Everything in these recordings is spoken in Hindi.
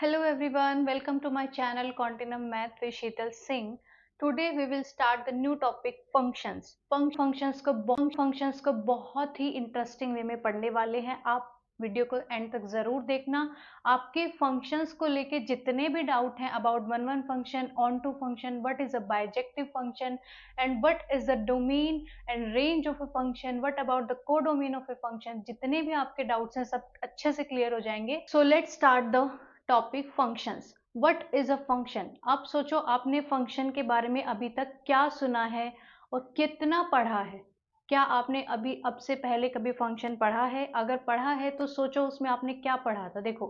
Hello everyone, welcome to my channel Continuum Math with Sheetal Singh. Today we will start the new topic functions. functions को बहुत ही इंटरेस्टिंग वे में पढ़ने वाले हैं. आप वीडियो को एंड तक जरूर देखना. आपके फंक्शंस को लेके जितने भी डाउट हैं about one function, onto function, what is a bijective function and what is the domain and range of a function, what about the codomain of a function, जितने भी आपके डाउट्स हैं सब अच्छे से क्लियर हो जाएंगे. So let's start the topic functions. What is a function? आप सोचो, आपने फंक्शन के बारे में अभी तक क्या सुना है और कितना पढ़ा है. क्या आपने अभी अब से पहले कभी फंक्शन पढ़ा है? अगर पढ़ा है तो सोचो उसमें आपने क्या पढ़ा था. देखो,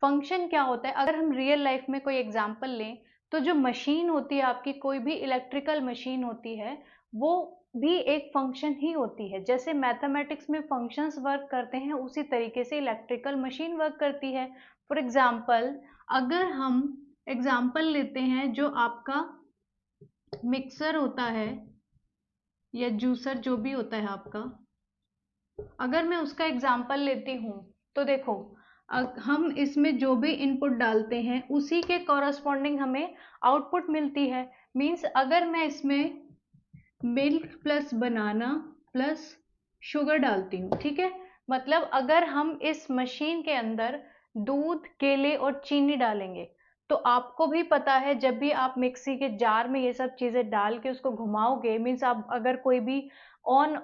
फंक्शन क्या होता है. अगर हम रियल लाइफ में कोई एग्जांपल लें तो जो मशीन होती है आपकी, कोई भी इलेक्ट्रिकल मशीन होती है, वो भी एक फंक्शन ही होती है. जैसे मैथमेटिक्स में फंक्शंस वर्क करते हैं उसी तरीके से इलेक्ट्रिकल मशीन वर्क करती है. फॉर एग्जाम्पल, अगर हम एग्जाम्पल लेते हैं जो आपका मिक्सर होता है या जूसर जो भी होता है आपका, अगर मैं उसका एग्जाम्पल लेती हूँ तो देखो, हम इसमें जो भी इनपुट डालते हैं उसी के कॉरस्पॉन्डिंग हमें आउटपुट मिलती है. मीन्स अगर मैं इसमें मिल्क प्लस बनाना प्लस शुगर डालती हूँ, ठीक है, मतलब अगर हम इस मशीन के अंदर दूध, केले और चीनी डालेंगे तो आपको भी पता है जब भी आप मिक्सी के जार में ये सब चीजें डाल के उसको घुमाओगे, मीन्स आप अगर कोई भी ऑन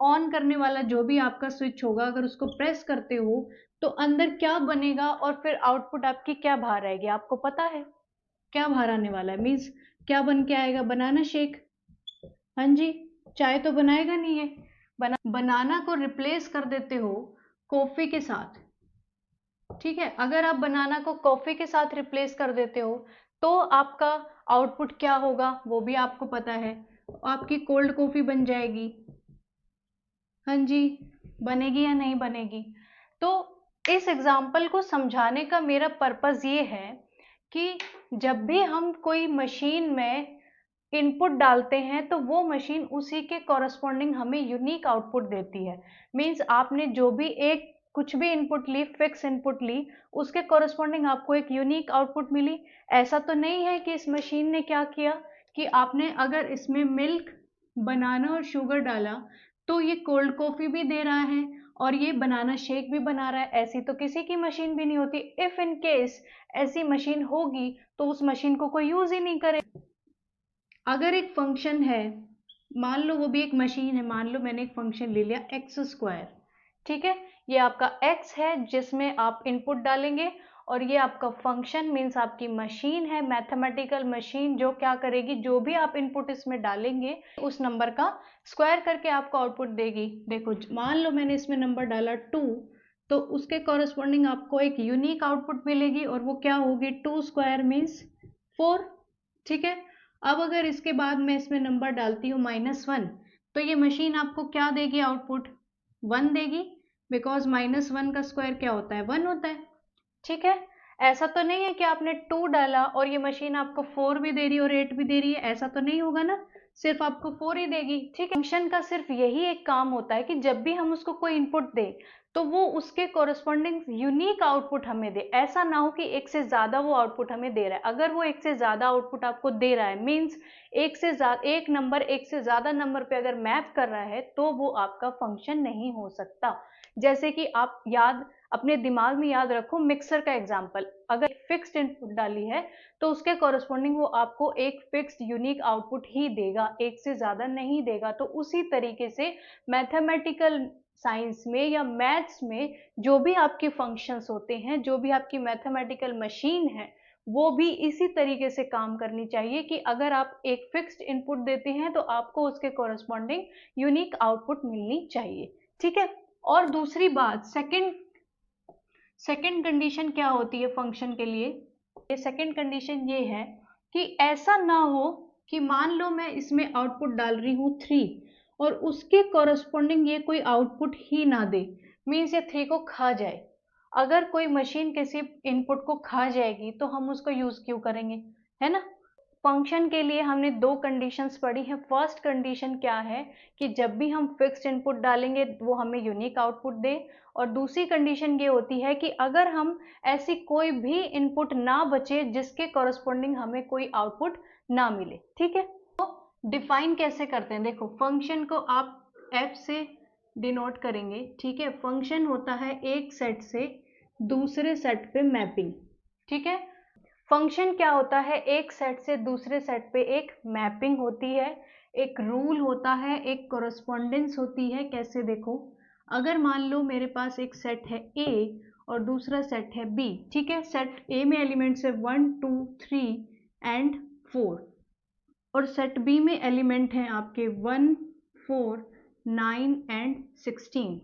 ऑन करने वाला जो भी आपका स्विच होगा अगर उसको प्रेस करते हो तो अंदर क्या बनेगा और फिर आउटपुट आपकी क्या बाहर आएगी. आपको पता है क्या बाहर आने वाला है. मीन्स क्या बन के आएगा? Banana shake. हाँ जी, चाय तो बनाएगा नहीं है. बनाना को रिप्लेस कर देते हो कॉफी के साथ, ठीक है. अगर आप बनाना को कॉफी के साथ रिप्लेस कर देते हो तो आपका आउटपुट क्या होगा वो भी आपको पता है. आपकी कोल्ड कॉफी बन जाएगी. हाँ जी, बनेगी या नहीं बनेगी. तो इस एग्जाम्पल को समझाने का मेरा पर्पस ये है कि जब भी हम कोई मशीन में इनपुट डालते हैं तो वो मशीन उसी के कॉरस्पॉन्डिंग हमें यूनिक आउटपुट देती है. मीन्स आपने जो भी एक कुछ भी इनपुट ली, फिक्स इनपुट ली, उसके कॉरस्पॉन्डिंग आपको एक यूनिक आउटपुट मिली. ऐसा तो नहीं है कि इस मशीन ने क्या किया कि आपने अगर इसमें मिल्क, बनाना और शुगर डाला तो ये कोल्ड कॉफी भी दे रहा है और ये बनाना शेक भी बना रहा है. ऐसी तो किसी की मशीन भी नहीं होती. इफ इन केस ऐसी मशीन होगी तो उस मशीन को कोई यूज ही नहीं करे. अगर एक फंक्शन है, मान लो वो भी एक मशीन है, मान लो मैंने एक फंक्शन ले लिया एक्स स्क्वायर, ठीक है, ये आपका एक्स है जिसमें आप इनपुट डालेंगे और ये आपका फंक्शन मीन्स आपकी मशीन है, मैथमेटिकल मशीन, जो क्या करेगी, जो भी आप इनपुट इसमें डालेंगे उस नंबर का स्क्वायर करके आपको आउटपुट देगी. देखो, मान लो मैंने इसमें नंबर डाला 2 तो उसके कॉरस्पॉन्डिंग आपको एक यूनिक आउटपुट मिलेगी और वो क्या होगी, 2 स्क्वायर मीन्स 4, ठीक है. अब अगर इसके बाद मैं इसमें नंबर डालती हूँ -1 तो ये मशीन आपको क्या देगी, आउटपुट 1 देगी, बिकॉज -1 का स्क्वायर क्या होता है, 1 होता है, ठीक है. ऐसा तो नहीं है कि आपने 2 डाला और ये मशीन आपको 4 भी दे रही है और 8 भी दे रही है. ऐसा तो नहीं होगा ना, सिर्फ आपको 4 ही देगी, ठीक है. फंक्शन का सिर्फ यही एक काम होता है कि जब भी हम उसको कोई इनपुट दे तो वो उसके कॉरस्पॉन्डिंग यूनिक आउटपुट हमें दे. ऐसा ना हो कि एक से ज्यादा वो आउटपुट हमें दे रहा है. अगर वो एक से ज्यादा आउटपुट आपको दे रहा है मीन्स एक नंबर एक से ज्यादा नंबर पे अगर मैप कर रहा है तो वो आपका फंक्शन नहीं हो सकता. जैसे कि आप अपने दिमाग में याद रखो मिक्सर का एग्जाम्पल. अगर फिक्स्ड इनपुट डाली है तो उसके कॉरस्पॉन्डिंग वो आपको एक फिक्स्ड यूनिक आउटपुट ही देगा, एक से ज्यादा नहीं देगा. तो उसी तरीके से मैथमेटिकल साइंस में या मैथ्स में जो भी आपके फंक्शंस होते हैं, जो भी आपकी मैथमेटिकल मशीन है, वो भी इसी तरीके से काम करनी चाहिए कि अगर आप एक फिक्स्ड इनपुट देते हैं तो आपको उसके कॉरस्पॉन्डिंग यूनिक आउटपुट मिलनी चाहिए, ठीक है. और दूसरी बात, सेकंड कंडीशन क्या होती है फंक्शन के लिए, ये सेकंड कंडीशन ये है कि ऐसा ना हो कि मान लो मैं इसमें आउटपुट डाल रही हूँ 3 और उसके कॉरस्पॉन्डिंग ये कोई आउटपुट ही ना दे, मीन्स ये 3 को खा जाए. अगर कोई मशीन किसी इनपुट को खा जाएगी तो हम उसको यूज क्यों करेंगे, है ना. फंक्शन के लिए हमने दो कंडीशंस पढ़ी हैं। फर्स्ट कंडीशन क्या है कि जब भी हम फिक्स्ड इनपुट डालेंगे वो हमें यूनिक आउटपुट दे, और दूसरी कंडीशन ये होती है कि अगर हम ऐसी कोई भी इनपुट ना बचे जिसके कॉरस्पॉन्डिंग हमें कोई आउटपुट ना मिले। ठीक है, तो डिफाइन कैसे करते हैं, देखो फंक्शन को आप एफ से डिनोट करेंगे। ठीक है, फंक्शन होता है एक सेट से दूसरे सेट पे मैपिंग। ठीक है, फंक्शन क्या होता है, एक सेट से दूसरे सेट पे एक मैपिंग होती है, एक रूल होता है, एक कोरस्पॉन्डेंस होती है। कैसे, देखो अगर मान लो मेरे पास एक सेट है ए और दूसरा सेट है बी। ठीक है, सेट ए में एलिमेंट्स है 1 2 3 एंड 4, और सेट बी में एलिमेंट हैं आपके 1 4 9 एंड 16।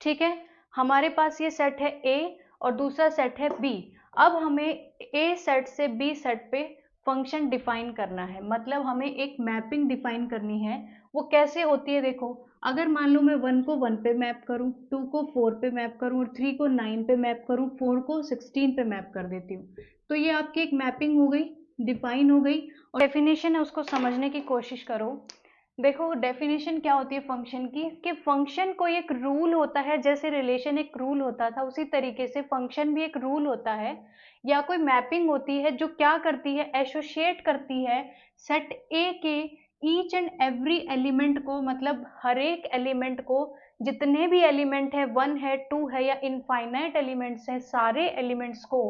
ठीक है, हमारे पास ये सेट है ए और दूसरा सेट है बी। अब हमें ए सेट से बी सेट पे फंक्शन डिफाइन करना है, मतलब हमें एक मैपिंग डिफाइन करनी है। वो कैसे होती है, देखो अगर मान लो मैं 1 को 1 पे मैप करूं, 2 को 4 पे मैप करूं और 3 को 9 पे मैप करूं, 4 को 16 पे मैप कर देती हूँ, तो ये आपकी एक मैपिंग हो गई, डिफाइन हो गई। और डेफिनेशन है उसको समझने की कोशिश करो। देखो डेफिनेशन क्या होती है फंक्शन की, कि फंक्शन कोई एक रूल होता है, जैसे रिलेशन एक रूल होता था उसी तरीके से फंक्शन भी एक रूल होता है, या कोई मैपिंग होती है जो क्या करती है, एसोसिएट करती है सेट ए के ईच एंड एवरी एलिमेंट को, मतलब हर एक एलिमेंट को, जितने भी एलिमेंट है 1 है 2 है या इनफाइनाइट एलिमेंट्स है, सारे एलिमेंट्स को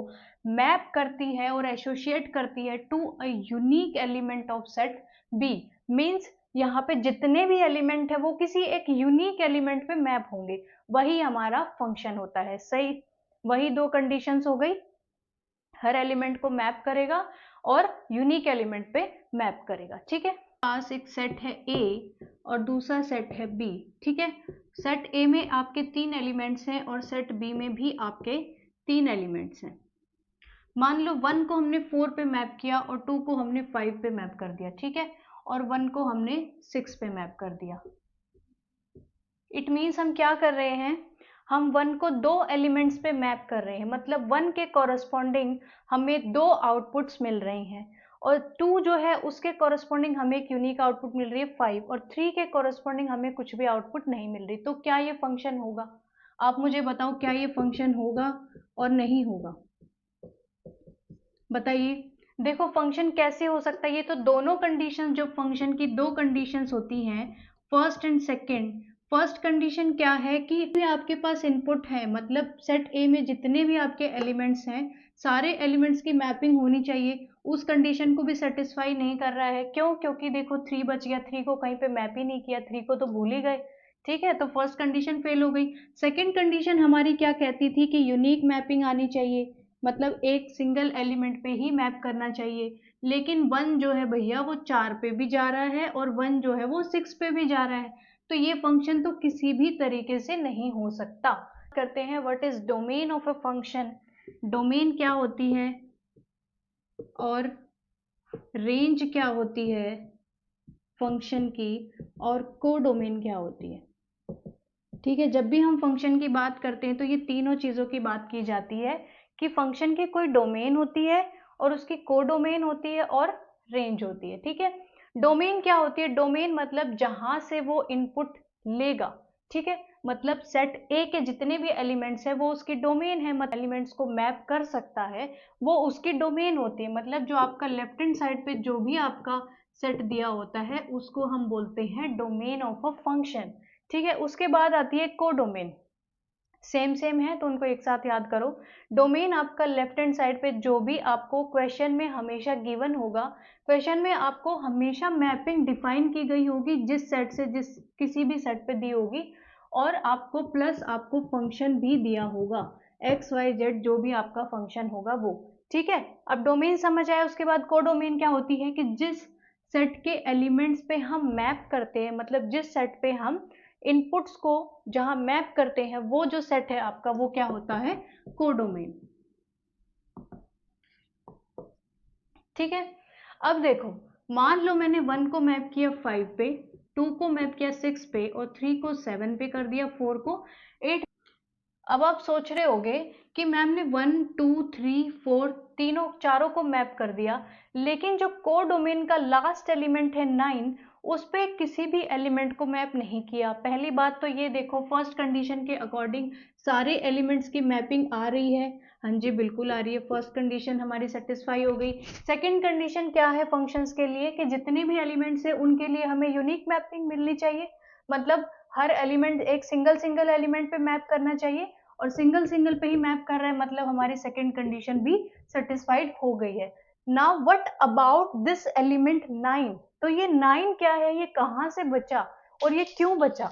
मैप करती है और एसोसिएट करती है to a unique element of set B. Means यहाँ पे जितने भी एलिमेंट है वो किसी एक यूनिक एलिमेंट पे मैप होंगे, वही हमारा फंक्शन होता है। सही, वही दो कंडीशंस हो गई, हर एलिमेंट को मैप करेगा और यूनिक एलिमेंट पे मैप करेगा। ठीक है, पास एक सेट है ए और दूसरा सेट है बी। ठीक है, सेट ए में आपके 3 एलिमेंट्स हैं और सेट बी में भी आपके 3 एलिमेंट्स हैं। मान लो 1 को हमने 4 पे मैप किया और 2 को हमने 5 पे मैप कर दिया। ठीक है, और 1 को हमने 6 पे मैप कर दिया। इट मीन्स हम क्या कर रहे हैं, हम 1 को 2 एलिमेंट्स पे मैप कर रहे हैं, मतलब 1 के कॉरस्पॉन्डिंग हमें 2 आउटपुट्स मिल रही हैं, और 2 जो है उसके कॉरस्पॉन्डिंग हमें एक यूनिक आउटपुट मिल रही है 5, और 3 के कॉरस्पॉन्डिंग हमें कुछ भी आउटपुट नहीं मिल रही। तो क्या ये फंक्शन होगा, आप मुझे बताओ, क्या ये फंक्शन होगा और नहीं होगा, बताइए। देखो फंक्शन कैसे हो सकता है, ये तो दोनों कंडीशन, जो फंक्शन की दो कंडीशंस होती हैं, first and second. First condition क्या है कि आपके पास इनपुट है, मतलब सेट ए में जितने भी आपके एलिमेंट्स हैं सारे एलिमेंट्स की मैपिंग होनी चाहिए। उस कंडीशन को भी सेटिस्फाई नहीं कर रहा है, क्यों, क्योंकि देखो 3 बच गया, 3 को कहीं पे मैप ही नहीं किया, 3 को तो भूल ही गए। ठीक है, तो फर्स्ट कंडीशन फेल हो गई। सेकेंड कंडीशन हमारी क्या कहती थी कि यूनिक मैपिंग आनी चाहिए, मतलब एक सिंगल एलिमेंट पे ही मैप करना चाहिए। लेकिन 1 जो है भैया वो 4 पे भी जा रहा है और 1 जो है वो 6 पे भी जा रहा है, तो ये फंक्शन तो किसी भी तरीके से नहीं हो सकता। करते हैं what is domain of a function. Domain क्या होती है और रेंज क्या होती है फंक्शन की, और कोडोमेन क्या होती है। ठीक है, जब भी हम फंक्शन की बात करते हैं तो ये तीनों चीजों की बात की जाती है, कि फंक्शन की कोई डोमेन होती है और उसकी कोडोमेन होती है और रेंज होती है। ठीक है, डोमेन क्या होती है, डोमेन मतलब जहां से वो इनपुट लेगा। ठीक है, मतलब सेट ए के जितने भी एलिमेंट्स है वो उसकी डोमेन है, मतलब एलिमेंट्स को मैप कर सकता है, वो उसकी डोमेन होती है। मतलब जो आपका लेफ्ट हैंड साइड पे जो भी आपका सेट दिया होता है उसको हम बोलते हैं डोमेन ऑफ अ फंक्शन। ठीक है, उसके बाद आती है कोडोमेन। सेम सेम है तो उनको एक साथ याद करो। डोमेन आपका लेफ्ट हैंड साइड पे जो भी आपको क्वेश्चन में हमेशा गिवन होगा, क्वेश्चन में आपको हमेशा मैपिंग डिफाइन की गई होगी जिस सेट से जिस किसी भी सेट पे दी होगी, और आपको प्लस आपको फंक्शन भी दिया होगा, एक्स वाई जेड जो भी आपका फंक्शन होगा वो। ठीक है, अब डोमेन समझ आया। उसके बाद कोडोमेन क्या होती है, कि जिस सेट के एलिमेंट्स पे हम मैप करते हैं, मतलब जिस सेट पे हम इनपुट्स को जहां मैप करते हैं, वो जो सेट है आपका वो क्या होता है, कोडोमेन। ठीक है, अब देखो मान लो मैंने 1 को मैप किया 5 पे, 2 को मैप किया 6 पे और 3 को 7 पे कर दिया, 4 को 8। अब आप सोच रहे होगे कि मैम ने 1 2 3 4 तीनों चारों को मैप कर दिया, लेकिन जो कोडोमेन का लास्ट एलिमेंट है 9, उस पे किसी भी एलिमेंट को मैप नहीं किया। पहली बात तो ये देखो, फर्स्ट कंडीशन के अकॉर्डिंग सारे एलिमेंट्स की मैपिंग आ रही है। हाँ जी बिल्कुल आ रही है, फर्स्ट कंडीशन हमारी सेटिस्फाई हो गई। सेकंड कंडीशन क्या है फंक्शंस के लिए, कि जितने भी एलिमेंट्स है उनके लिए हमें यूनिक मैपिंग मिलनी चाहिए, मतलब हर एलिमेंट एक सिंगल एलिमेंट पे मैप करना चाहिए, और सिंगल पे ही मैप कर रहा है, मतलब हमारी सेकंड कंडीशन भी सेटिस्फाइड हो गई है। Now what about this element 9? तो ये 9 क्या है, ये कहाँ से बचा और ये क्यों बचा?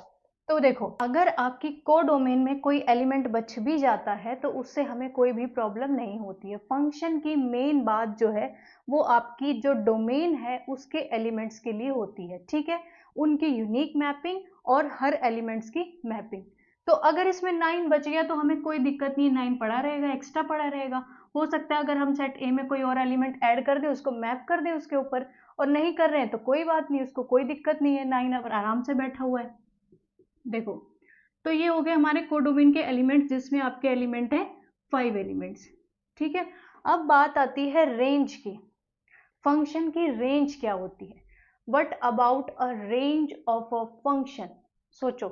तो देखो, अगर आपकी कोडोमेन में कोई एलिमेंट बच भी जाता है तो उससे हमें कोई भी प्रॉब्लम नहीं होती है। फंक्शन की मेन बात जो है वो आपकी जो डोमेन है उसके एलिमेंट्स के लिए होती है, ठीक है, उनकी यूनिक मैपिंग और हर एलिमेंट्स की मैपिंग। तो अगर इसमें 9 बच गया तो हमें कोई दिक्कत नहीं, 9 पड़ा रहेगा, एक्स्ट्रा पड़ा रहेगा। हो सकता है अगर हम सेट ए में कोई और एलिमेंट ऐड कर दे, उसको मैप कर दे उसके ऊपर, और नहीं कर रहे हैं तो कोई बात नहीं, उसको कोई दिक्कत नहीं है, 9 अब आराम से बैठा हुआ है। देखो, तो ये हो गए हमारे कोडोमेन के एलिमेंट्स, जिसमें आपके एलिमेंट है 5 एलिमेंट्स, ठीक है। अब बात आती है रेंज की। फंक्शन की रेंज क्या होती है? What about a range of a function? सोचो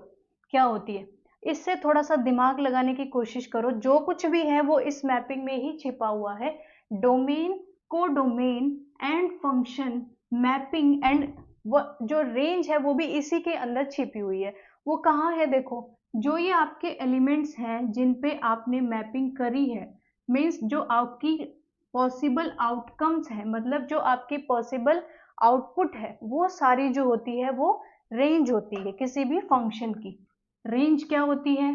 क्या होती है, इससे थोड़ा सा दिमाग लगाने की कोशिश करो। जो कुछ भी है वो इस मैपिंग में ही छिपा हुआ है। Domain, codomain and function mapping, and जो रेंज है वो भी इसी के अंदर छिपी हुई है। वो कहाँ है? देखो, जो ये आपके एलिमेंट्स हैं जिन पे आपने मैपिंग करी है, मीन्स जो आपकी पॉसिबल आउटकम्स है, मतलब जो आपकी पॉसिबल आउटपुट है, वो सारी जो होती है वो रेंज होती है किसी भी फंक्शन की। रेंज क्या होती है?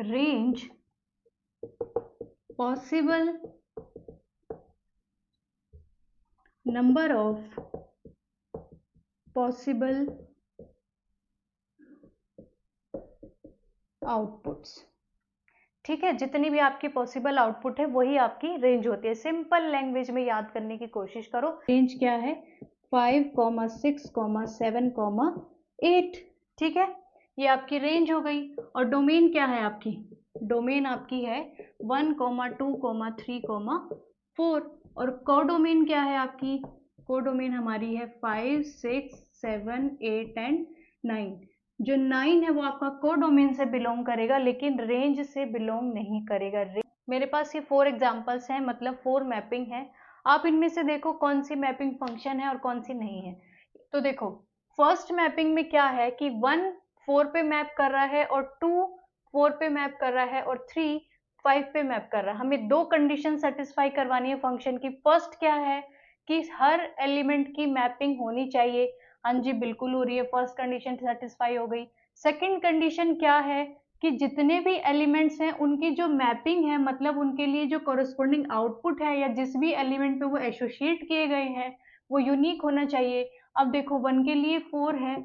Range possible number of possible outputs, ठीक है, जितनी भी आपकी पॉसिबल आउटपुट है वही आपकी रेंज होती है। सिंपल लैंग्वेज में याद करने की कोशिश करो। रेंज क्या है? 5, 6, 7, 8, ठीक है, ये आपकी रेंज हो गई। और डोमेन क्या है आपकी? डोमेन आपकी है 1, 2, 3, 4। और कोडोमेन क्या है आपकी? कोडोमेन हमारी है 5, 6, 7, 8 एंड 9। जो 9 है वो आपका कोडोमेन से बिलोंग करेगा, लेकिन रेंज से बिलोंग नहीं करेगा। मेरे पास ये 4 एग्जांपल्स हैं, मतलब 4 मैपिंग है। आप इनमें से देखो कौन सी मैपिंग फंक्शन है और कौन सी नहीं है। तो देखो, फर्स्ट मैपिंग में क्या है कि 1 4 पे मैप कर रहा है, और 2 4 पे मैप कर रहा है, और 3 5 पे मैप कर रहा है। हमें दो कंडीशन सेटिस्फाई करवानी है फंक्शन की। फर्स्ट क्या है कि हर एलिमेंट की मैपिंग होनी चाहिए। हाँ जी बिल्कुल हो रही है, फर्स्ट कंडीशन सेटिस्फाई हो गई। सेकंड कंडीशन क्या है कि जितने भी एलिमेंट्स हैं उनकी जो मैपिंग है, मतलब उनके लिए जो कॉरस्पॉन्डिंग आउटपुट है या जिस भी एलिमेंट पे वो एसोसिएट किए गए हैं वो यूनिक होना चाहिए। अब देखो, 1 के लिए 4 है,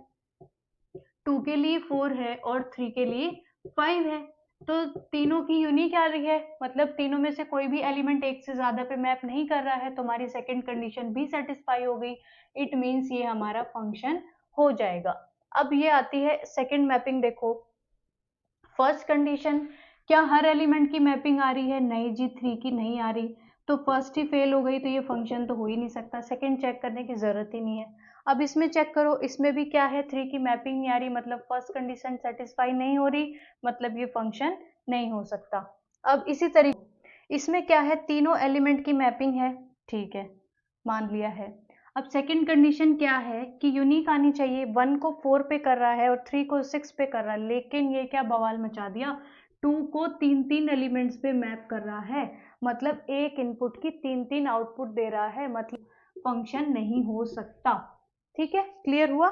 2 के लिए 4 है और 3 के लिए 5 है, तो तीनों की यूनिक आ रही है, मतलब तीनों में से कोई भी एलिमेंट एक से ज्यादा पे मैप नहीं कर रहा है, तो हमारी सेकंड कंडीशन भी सेटिस्फाई हो गई। इट मीन्स ये हमारा फंक्शन हो जाएगा। अब ये आती है सेकंड मैपिंग। देखो, फर्स्ट कंडीशन, क्या हर एलिमेंट की मैपिंग आ रही है? नहीं जी, 3 की नहीं आ रही, तो फर्स्ट ही फेल हो गई, तो ये फंक्शन तो हो ही नहीं सकता, सेकंड चेक करने की जरूरत ही नहीं है। अब इसमें चेक करो, इसमें भी क्या है, 3 की मैपिंग नहीं आ रही, मतलब फर्स्ट कंडीशन सेटिस्फाई नहीं हो रही, मतलब ये फंक्शन नहीं हो सकता। अब इसी तरीके इसमें क्या है, तीनों एलिमेंट की मैपिंग है, ठीक है, मान लिया है। अब सेकंड कंडीशन क्या है कि यूनिक आनी चाहिए। 1 को 4 पे कर रहा है और 3 को 6 पे कर रहा है, लेकिन ये क्या बवाल मचा दिया, 2 को 3 एलिमेंट्स पे मैप कर रहा है, मतलब एक इनपुट की 3 आउटपुट दे रहा है, मतलब फंक्शन नहीं हो सकता। ठीक है, क्लियर हुआ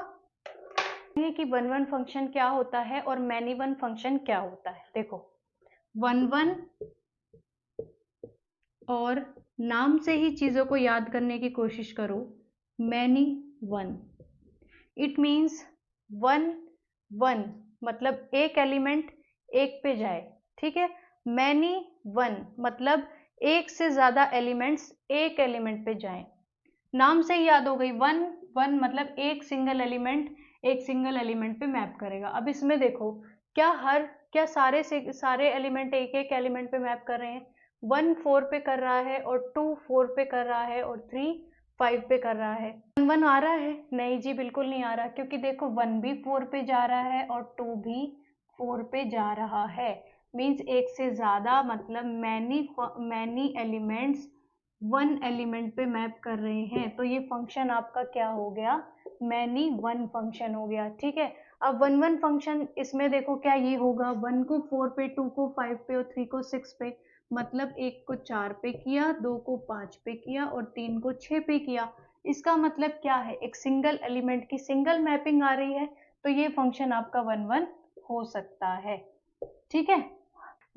है कि 1 फंक्शन क्या होता है और मैनी वन फंक्शन क्या होता है। देखो, 1 और नाम से ही चीजों को याद करने की कोशिश करो। मैनी वन, इट मीन्स 1 1, मतलब एक एलिमेंट एक पे जाए, ठीक है। मैनी वन मतलब एक से ज्यादा एलिमेंट्स एक एलिमेंट पे जाएं। नाम से ही याद हो गई, 1 1 मतलब एक सिंगल एलिमेंट पे मैप करेगा। अब इसमें देखो, क्या सारे एलिमेंट एक एक एलिमेंट पे मैप कर रहे हैं? 1 4 पे कर रहा है और 2 4 पे कर रहा है और 3 5 पे कर रहा है। 1 1 आ रहा है? नहीं जी, बिल्कुल नहीं आ रहा, क्योंकि देखो 1 भी 4 पे जा रहा है और 2 भी 4 पे जा रहा है। मीन्स एक से ज्यादा, मतलब मैनी एलिमेंट्स 1 एलिमेंट पे मैप कर रहे हैं, तो ये फंक्शन आपका क्या हो गया? मैनी 1 फंक्शन हो गया। ठीक है, अब 1 1 फंक्शन, इसमें देखो क्या ये होगा, 1 को 4 पे, 2 को 5 पे और 3 को 6 पे, मतलब 1 को 4 पे किया, 2 को 5 पे किया और 3 को 6 पे किया। इसका मतलब क्या है? एक सिंगल एलिमेंट की सिंगल मैपिंग आ रही है, तो ये फंक्शन आपका 1 1 हो सकता है। ठीक है,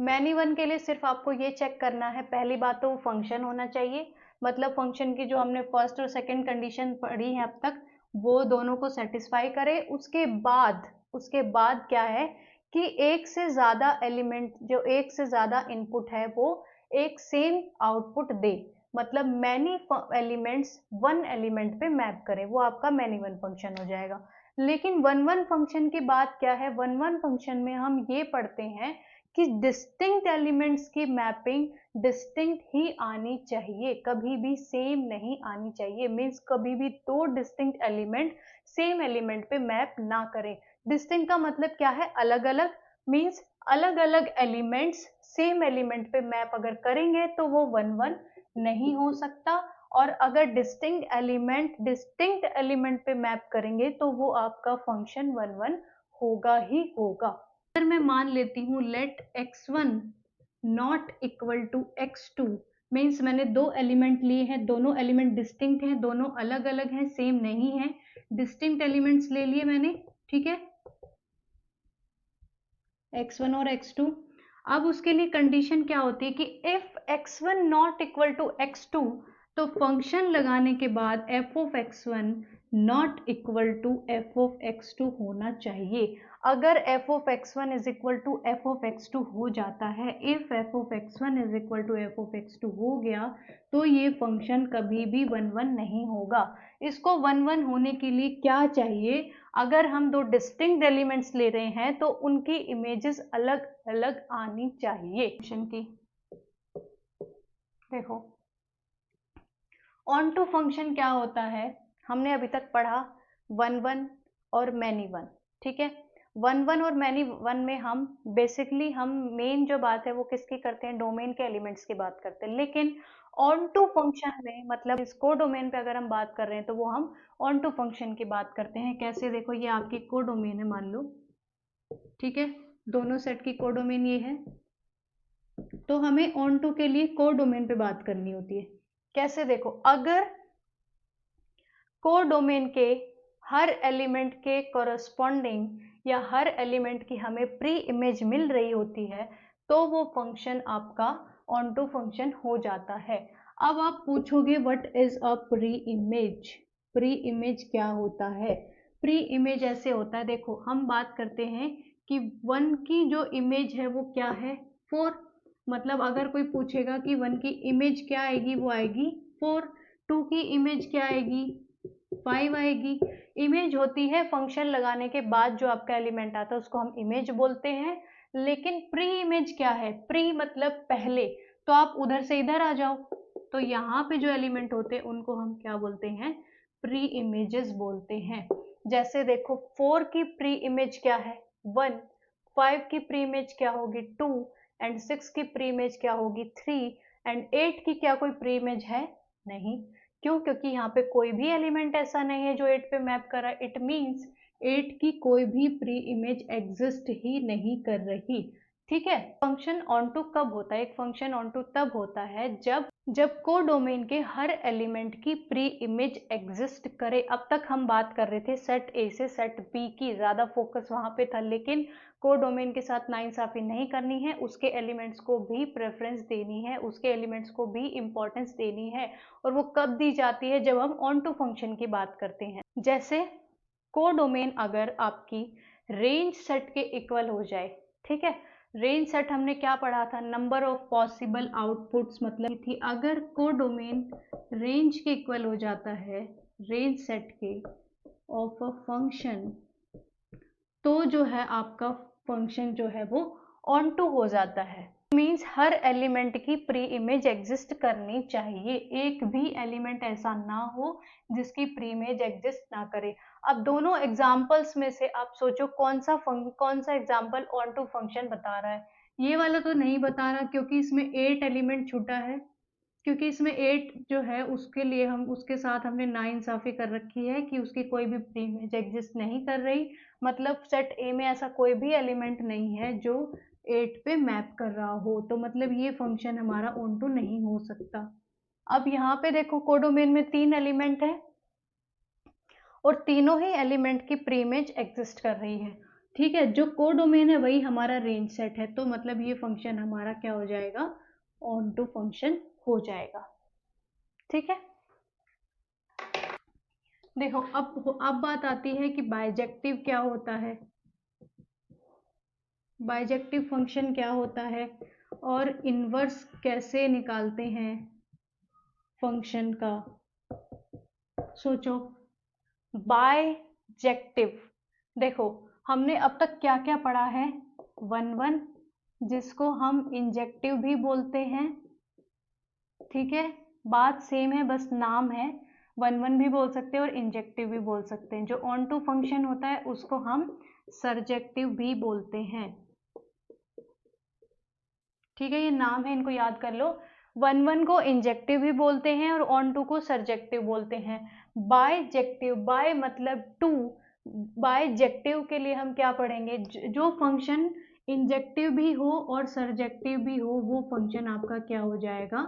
मैनी 1 के लिए सिर्फ आपको ये चेक करना है, पहली बात तो वो फंक्शन होना चाहिए, मतलब फंक्शन की जो हमने फर्स्ट और सेकंड कंडीशन पढ़ी है अब तक, वो दोनों को सेटिस्फाई करे। उसके बाद क्या है कि एक से ज्यादा एलिमेंट, जो एक से ज्यादा इनपुट है, वो एक सेम आउटपुट दे, मतलब मैनी एलिमेंट्स 1 एलिमेंट पे मैप करें, वो आपका मैनी 1 फंक्शन हो जाएगा। लेकिन 1 1 फंक्शन की बात क्या है? 1 1 फंक्शन में हम ये पढ़ते हैं कि डिस्टिंक्ट एलिमेंट्स की मैपिंग डिस्टिंक्ट ही आनी चाहिए, कभी भी सेम नहीं आनी चाहिए। मीन्स कभी भी दो डिस्टिंक्ट एलिमेंट सेम एलिमेंट पे मैप ना करें। डिस्टिंक्ट का मतलब क्या है? अलग अलग। मीन्स अलग अलग एलिमेंट्स सेम एलिमेंट पे मैप अगर करेंगे तो वो 1 1 नहीं हो सकता, और अगर डिस्टिंक्ट एलिमेंट पे मैप करेंगे तो वो आपका फंक्शन 1 1 होगा ही होगा। अगर मैं मान लेती हूँ let x1 not equal to x2, means मैंने दो एलिमेंट लिए हैं, दोनों एलिमेंट डिस्टिंक्ट हैं, दोनों अलग अलग हैं, सेम नहीं है, डिस्टिंक्ट एलिमेंट्स ले लिए मैंने। ठीक है, x1 और x2। अब उसके लिए कंडीशन क्या होती है कि if x1 not equal to x2, तो फंक्शन लगाने के बाद f of x1 not equal to f of x2 होना चाहिए। अगर f of x1 is equal to f of x2 हो जाता है, if f of x1 is equal to f of x2 हो गया, तो ये फंक्शन कभी भी 1 1 नहीं होगा। इसको 1 1 होने के लिए क्या चाहिए? अगर हम दो डिस्टिंक्ट एलिमेंट्स ले रहे हैं तो उनकी इमेजेस अलग अलग आनी चाहिए। फंक्शन की देखो, ऑन टू फंक्शन क्या होता है? हमने अभी तक पढ़ा 1 1 और मैनी 1। ठीक है, 1 1 और मैनी 1 में हम बेसिकली हम मेन जो बात है वो किसकी करते हैं? डोमेन के एलिमेंट्स की बात करते हैं। लेकिन ऑन टू फंक्शन में, मतलब इस को डोमेन पे अगर हम बात कर रहे हैं तो वो हम ऑन टू फंक्शन की बात करते हैं। कैसे? देखो, ये आपकी को डोमेन है मान लो। ठीक है, दोनों सेट की को डोमेन ये है, तो हमें ऑन टू के लिए को डोमेन पे बात करनी होती है। कैसे? देखो, अगर को डोमेन के हर एलिमेंट के कोरस्पॉन्डिंग या हर एलिमेंट की हमें प्री इमेज मिल रही होती है, तो वो फंक्शन आपका ऑन टू फंक्शन हो जाता है। अब आप पूछोगे what is a pre image? Pre image क्या होता है? प्री इमेज ऐसे होता है, देखो हम बात करते हैं कि 1 की जो इमेज है वो क्या है? 4। मतलब अगर कोई पूछेगा कि 1 की इमेज क्या आएगी, वो आएगी 4। 2 की इमेज क्या आएगी? 5 आएगी। इमेज होती है फंक्शन लगाने के बाद जो आपका एलिमेंट आता है, उसको हम इमेज बोलते हैं। लेकिन प्री इमेज क्या है? प्री मतलब पहले, तो आप उधर से इधर आ जाओ, तो यहाँ पे जो एलिमेंट होते हैं उनको हम क्या बोलते हैं? प्री इमेजेस बोलते हैं। जैसे देखो, 4 की प्री इमेज क्या है? 1। 5 की प्री इमेज क्या होगी? 2। एंड 6 की प्री इमेज क्या होगी? 3। एंड 8 की क्या कोई प्री इमेज है? नहीं। क्यों? क्योंकि यहाँ पे कोई भी एलिमेंट ऐसा नहीं है जो 8 पे मैप कर रहा है। इट मीन्स 8 की कोई भी प्री इमेज एग्जिस्ट ही नहीं कर रही। ठीक है, फंक्शन ऑन टू कब होता है? एक फंक्शन ऑन टू तब होता है जब को डोमेन के हर एलिमेंट की प्री इमेज एग्जिस्ट करे। अब तक हम बात कर रहे थे सेट ए से सेट बी की, ज्यादा फोकस वहां पे था, लेकिन को डोमेन के साथ नाइंसाफी नहीं करनी है, उसके एलिमेंट्स को भी प्रेफरेंस देनी है, उसके एलिमेंट्स को भी इंपॉर्टेंस देनी है। और वो कब दी जाती है? जब हम ऑन टू फंक्शन की बात करते हैं। जैसे को डोमेन अगर आपकी रेंज सेट के इक्वल हो जाए। ठीक है, रेंज सेट हमने क्या पढ़ा था? नंबर ऑफ पॉसिबल आउटपुट्स, मतलब थी अगर को डोमेन रेंज के इक्वल हो जाता है, रेंज सेट के ऑफ अ फंक्शन, तो जो है आपका फंक्शन जो है वो ऑन टू हो जाता है। मीन्स हर एलिमेंट की प्री इमेज एग्जिस्ट करनी चाहिए, एक भी एलिमेंट ऐसा ना हो जिसकी प्री इमेज एग्जिस्ट ना करे। अब दोनों एग्जांपल्स में से आप सोचो कौन सा एग्जांपल ऑन टू फंक्शन बता रहा है। ये वाला तो नहीं बता रहा क्योंकि इसमें 8 एलिमेंट छूटा है, क्योंकि इसमें 8 जो है उसके लिए हम उसके साथ हमने नाइंसाफी कर रखी है कि उसकी कोई भी प्री इमेज एग्जिस्ट नहीं कर रही, मतलब सेट ए में ऐसा कोई भी एलिमेंट नहीं है जो 8 पे मैप कर रहा हो, तो मतलब ये फंक्शन हमारा ऑन टू नहीं हो सकता। अब यहाँ पे देखो कोडोमेन में 3 एलिमेंट है और तीनों ही एलिमेंट की प्री इमेज एग्जिस्ट कर रही है, ठीक है। जो कोडोमेन है वही हमारा रेंज सेट है, तो मतलब ये फंक्शन हमारा क्या हो जाएगा, ऑन टू फंक्शन हो जाएगा, ठीक है। देखो अब बात आती है कि बाइजेक्टिव क्या होता है, बाइजेक्टिव फंक्शन क्या होता है और इनवर्स कैसे निकालते हैं फंक्शन का। सोचो बाइजेक्टिव, देखो हमने अब तक क्या क्या पढ़ा है, 1 जिसको हम इंजेक्टिव भी बोलते हैं, ठीक है, बात सेम है बस नाम है, 1 भी बोल सकते हैं और इंजेक्टिव भी बोल सकते हैं। जो ऑन टू फंक्शन होता है उसको हम सरजेक्टिव भी बोलते हैं, ठीक है, ये नाम है, इनको याद कर लो। 1 को इंजेक्टिव भी बोलते हैं और ऑन टू को सरजेक्टिव बोलते हैं। बाइजेक्टिव, बाय मतलब टू, बाइजेक्टिव के लिए हम क्या पढ़ेंगे, जो फंक्शन इंजेक्टिव भी हो और सरजेक्टिव भी हो वो फंक्शन आपका क्या हो जाएगा,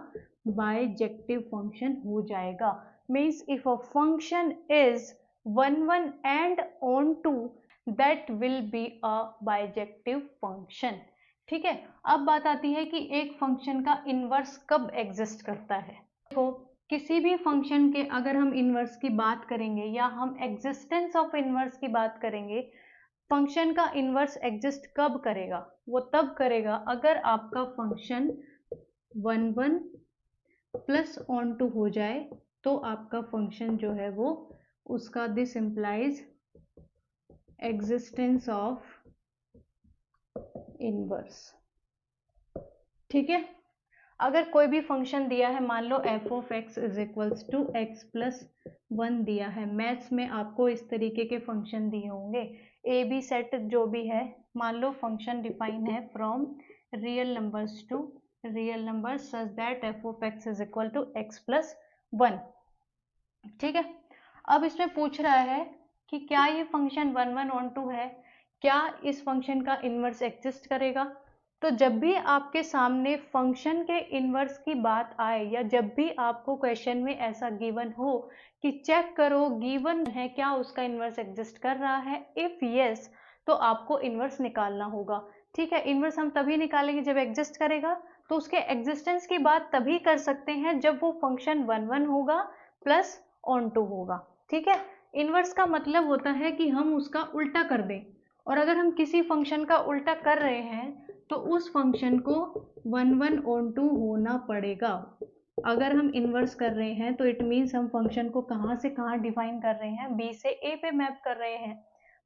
बाइजेक्टिव फंक्शन हो जाएगा। Means if a function is 1 and onto that will be a bijective function, ठीक है। अब बात आती है कि एक फंक्शन का इनवर्स कब एग्जिस्ट करता है। देखो किसी भी फंक्शन के अगर हम इनवर्स की बात करेंगे या हम एग्जिस्टेंस ऑफ इनवर्स की बात करेंगे, फंक्शन का इनवर्स एग्जिस्ट कब करेगा, वो तब करेगा अगर आपका फंक्शन 1 प्लस ऑन टू हो जाए, तो आपका फंक्शन जो है वो उसका this implies existence of inverse, ठीक है। अगर कोई भी फंक्शन दिया है, मान लो F of x is equals to x plus 1 दिया है, मैथ्स में आपको इस तरीके के फंक्शन दिए होंगे, ए बी सेट जो भी है, मान लो फंक्शन डिफाइन है from real numbers to real numbers such that f of x is equal to x plus 1, ठीक है। अब इसमें पूछ रहा है कि क्या ये फंक्शन 1 ऑन टू है, क्या इस फंक्शन का इनवर्स एग्जिस्ट करेगा। तो जब भी आपके सामने फंक्शन के इनवर्स की बात आए या जब भी आपको क्वेश्चन में ऐसा गिवन हो कि चेक करो गिवन है क्या उसका इनवर्स एग्जिस्ट कर रहा है, इफ यस तो आपको इनवर्स निकालना होगा, ठीक है। इनवर्स हम तभी निकालेंगे जब एग्जिस्ट करेगा, तो उसके एग्जिस्टेंस की बात तभी कर सकते हैं जब वो फंक्शन 1 होगा प्लस ऑन टू होगा, ठीक है। इनवर्स का मतलब होता है कि हम उसका उल्टा कर दें, और अगर हम किसी फंक्शन का उल्टा कर रहे हैं तो उस फंक्शन को 1 ऑन टू होना पड़ेगा। अगर हम इनवर्स कर रहे हैं तो इट मीन्स हम फंक्शन को कहाँ से कहाँ डिफाइन कर रहे हैं, बी से ए पे मैप कर रहे हैं।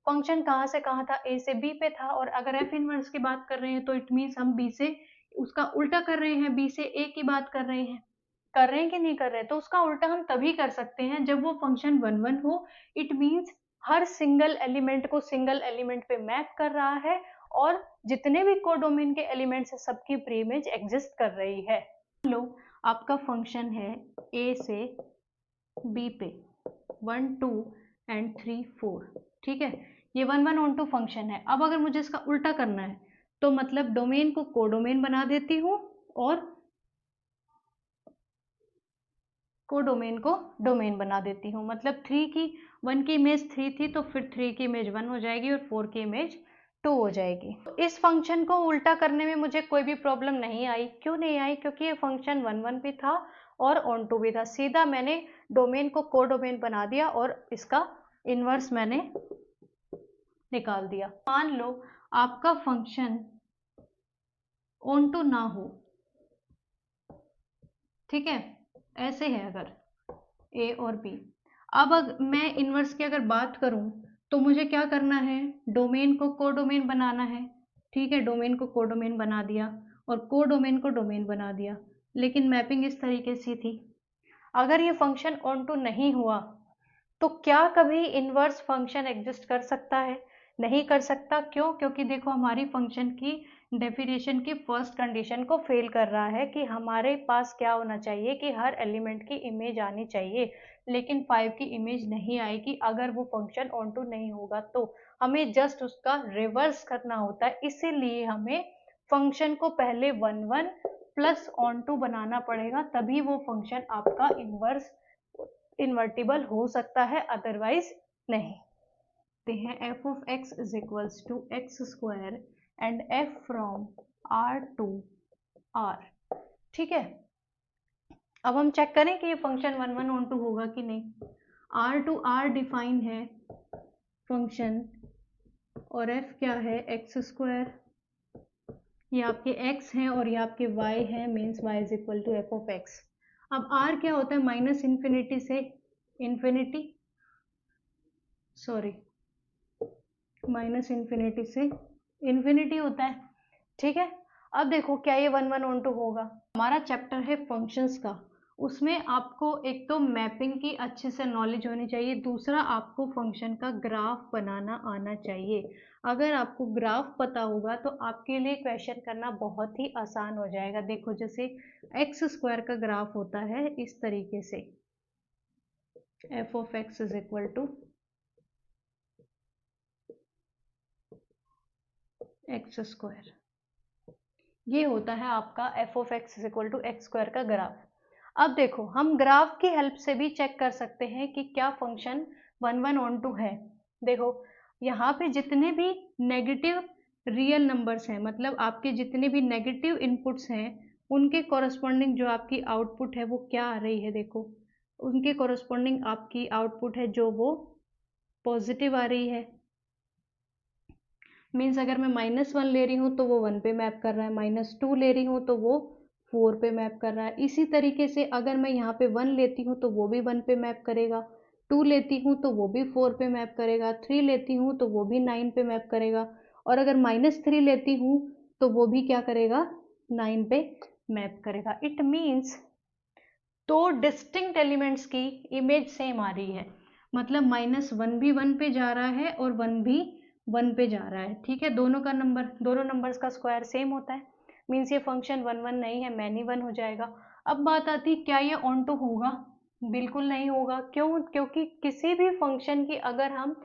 फंक्शन कहाँ से कहाँ था, ए से बी पे था, और अगर एफ इनवर्स की बात कर रहे हैं तो इट मीन्स हम बी से उसका उल्टा कर रहे हैं, बी से ए की बात कर रहे हैं, कर रहे हैं कि नहीं कर रहे हैं। तो उसका उल्टा हम तभी कर सकते हैं जब वो फंक्शन 1 हो, it means her single element को सिंगल एलिमेंट पे मैप कर रहा है और जितने भी कोडोमेन के एलिमेंट्स है सबकी प्री इमेज एग्जिस्ट कर रही है। लो आपका फंक्शन है ए से बी पे 1 2 एंड 3 4, ठीक है, ये 1 ऑन टू फंक्शन है। अब अगर मुझे इसका उल्टा करना है तो मतलब डोमेन को कोडोमेन बना देती हूँ और कोडोमेन को डोमेन बना देती हूँ, मतलब 1 की इमेज 3 थी तो फिर 3 की इमेज 1 हो जाएगी और 4 की इमेज 2 हो जाएगी। तो इस फंक्शन को उल्टा करने में मुझे कोई भी प्रॉब्लम नहीं आई, क्यों नहीं आई, क्योंकि ये फंक्शन 1 भी था और ऑन टू भी था, सीधा मैंने डोमेन को कोडोमेन बना दिया और इसका इनवर्स मैंने निकाल दिया। मान लो आपका फंक्शन ऑन टू ना हो, ठीक है, ऐसे है अगर ए और बी। अब मैं इनवर्स की अगर बात करूं तो मुझे क्या करना है, डोमेन को कोडोमेन बनाना है, ठीक है, डोमेन को कोडोमेन बना दिया और कोडोमेन को डोमेन बना दिया, लेकिन मैपिंग इस तरीके से थी। अगर ये फंक्शन ऑन टू नहीं हुआ तो क्या कभी इनवर्स फंक्शन एग्जिस्ट कर सकता है? नहीं कर सकता। क्यों? क्योंकि देखो हमारी फंक्शन की डेफिनेशन की फर्स्ट कंडीशन को फेल कर रहा है कि हमारे पास क्या होना चाहिए कि हर एलिमेंट की इमेज आनी चाहिए, लेकिन 5 की इमेज नहीं आएगी अगर वो फंक्शन ऑन टू नहीं होगा। तो हमें जस्ट उसका रिवर्स करना होता है, इसीलिए हमें फंक्शन को पहले 1 प्लस ऑन टू बनाना पड़ेगा, तभी वो फंक्शन आपका इन्वर्टिबल हो सकता है, अदरवाइज नहीं। हैं f of x is equals to x square and f from R to R. ठीक है, अब हम चेक करें कि ये फंक्शन 1 ऑन टू होगा कि नहीं। आर टू आर डिफाइन है फंक्शन, और एफ क्या है? X square. ये आपके x हैं और ये आपके y है, means y is equal to f of x. अब r क्या होता है? माइनस इन्फिनिटी से इन्फिनिटी, सॉरी माइनस इन्फिनिटी से इन्फिनिटी होता है। ठीक है, अब देखो क्या ये 1 ऑन टू होगा? हमारा चैप्टर है फंक्शंस का, उसमें आपको एक तो मैपिंग की अच्छे से नॉलेज होनी चाहिए, दूसरा आपको फंक्शन का ग्राफ बनाना आना चाहिए। अगर आपको ग्राफ पता होगा तो आपके लिए क्वेश्चन करना बहुत ही आसान हो जाएगा। देखो जैसे एक्स स्क्वायर का ग्राफ होता है इस तरीके से, f of x is equal to x square, ये होता है आपका f of x is equal to x square का ग्राफ। अब देखो हम ग्राफ की हेल्प से भी चेक कर सकते हैं कि क्या फंक्शन 1 ऑन टू है। देखो यहाँ पे जितने भी नेगेटिव रियल नंबर्स हैं, मतलब आपके जितने भी नेगेटिव इनपुट्स हैं, उनके कॉरस्पॉन्डिंग जो आपकी आउटपुट है वो क्या आ रही है? देखो उनके कॉरस्पॉन्डिंग आपकी आउटपुट है जो वो पॉजिटिव आ रही है। मीन्स अगर मैं -1 ले रही हूँ तो वो 1 पे मैप कर रहा है, -2 ले रही हूँ तो वो 4 पे मैप कर रहा है। इसी तरीके से अगर मैं यहाँ पे 1 लेती हूँ तो वो भी 1 पे मैप करेगा, 2 लेती हूँ तो वो भी 4 पे मैप करेगा, 3 लेती हूँ तो वो भी 9 पे मैप करेगा, और अगर -3 लेती हूँ तो वो भी क्या करेगा? 9 पे मैप करेगा। इट मीन्स तो डिस्टिंक्ट एलिमेंट्स की इमेज सेम आ रही है, मतलब -1 भी 1 पे जा रहा है और 1 भी 1 पे जा रहा है। ठीक है, दोनों नंबर्स का स्क्वायर सेम होता है, मीन्स ये फंक्शन 1 नहीं है, मैनी 1 हो जाएगा। अब बात आती क्या ये ऑन टू होगा? बिल्कुल नहीं होगा। क्यों? क्योंकि किसी भी फंक्शन की अगर हम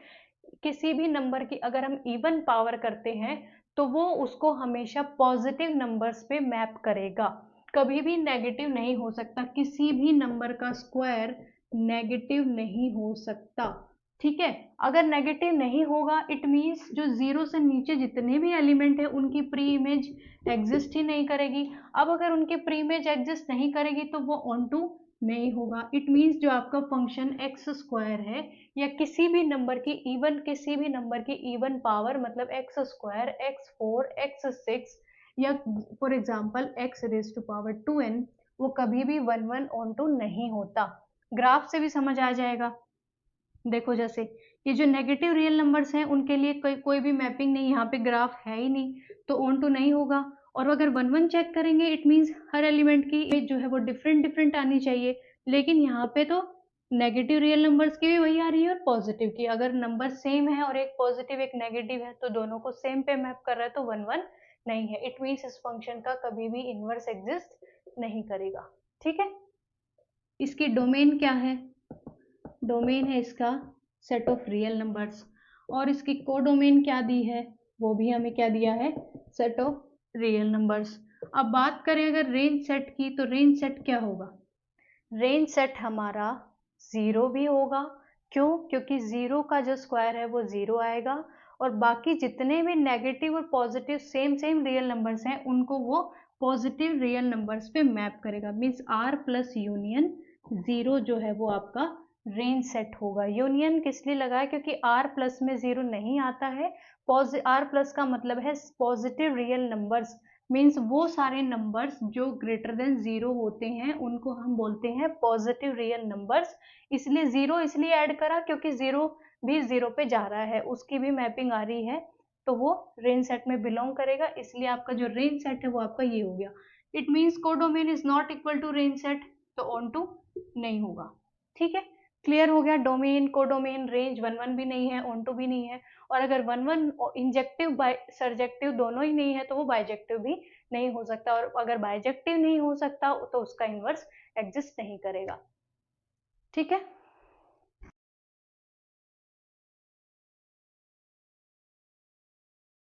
किसी भी नंबर की अगर हम इवन पावर करते हैं तो वो उसको हमेशा पॉजिटिव नंबर्स पे मैप करेगा, कभी भी नेगेटिव नहीं हो सकता। किसी भी नंबर का स्क्वायर नेगेटिव नहीं हो सकता। ठीक है, अगर नेगेटिव नहीं होगा इट मीन्स जो जीरो से नीचे जितने भी एलिमेंट है उनकी प्री इमेज एग्जिस्ट ही नहीं करेगी। अब अगर उनकी प्री इमेज एग्जिस्ट नहीं करेगी तो वो ऑन टू नहीं होगा। इट मीन्स जो आपका फंक्शन एक्स स्क्वायर है या किसी भी नंबर की इवन पावर, मतलब एक्स स्क्वायर, x4, x6 या for example x raise to power 2n, वो कभी भी 1 ऑन टू नहीं होता। ग्राफ से भी समझ आ जाएगा। देखो जैसे ये जो नेगेटिव रियल नंबर्स हैं उनके लिए कोई भी मैपिंग नहीं, यहाँ पे ग्राफ है ही नहीं, तो ऑन टू नहीं होगा। और अगर 1 चेक करेंगे इट मीन्स हर एलिमेंट की इमेज जो है वो डिफरेंट आनी चाहिए, लेकिन यहाँ पे तो नेगेटिव रियल नंबर्स की भी वही आ रही है और पॉजिटिव की। अगर नंबर सेम है और एक पॉजिटिव एक नेगेटिव है तो दोनों को सेम पे मैप कर रहा है, तो 1 नहीं है। इट मीन्स इस फंक्शन का कभी भी इनवर्स एग्जिस्ट नहीं करेगा। ठीक है, इसकी डोमेन क्या है? डोमेन है इसका सेट ऑफ रियल नंबर्स, और इसकी कोडोमेन क्या दी है? वो भी हमें क्या दिया है? Set of real numbers. अब बात करें अगर रेंज सेट की, तो रेंज सेट क्या होगा? रेंज सेट हमारा 0 भी होगा। क्यों? क्योंकि 0 का जो स्क्वायर है वो 0 आएगा, और बाकी जितने भी नेगेटिव और पॉजिटिव सेम रियल नंबर्स हैं उनको वो पॉजिटिव रियल नंबर्स पे मैप करेगा। मीन्स r प्लस यूनियन 0 जो है वो आपका रेंज सेट होगा। यूनियन किस लिए लगा है? क्योंकि r प्लस में 0 नहीं आता है। r प्लस का मतलब है पॉजिटिव रियल नंबर्स, मीन्स वो सारे नंबर्स जो ग्रेटर देन 0 होते हैं उनको हम बोलते हैं पॉजिटिव रियल नंबर्स। इसलिए 0 इसलिए ऐड करा क्योंकि 0 भी 0 पे जा रहा है, उसकी भी मैपिंग आ रही है, तो वो रेंज सेट में बिलोंग करेगा, इसलिए आपका जो रेंज सेट है वो आपका ये हो गया। It means codomain is not equal to range set, तो ऑन टू नहीं होगा। ठीक है, क्लियर हो गया। Domain, codomain, range one one भी नहीं है, ऑन टू भी नहीं है, और अगर वन वन इंजेक्टिव बाय सरजेक्टिव दोनों ही नहीं है तो वो बाइजेक्टिव भी नहीं हो सकता, और अगर बाइजेक्टिव नहीं हो सकता तो उसका इनवर्स एग्जिस्ट नहीं करेगा। ठीक है,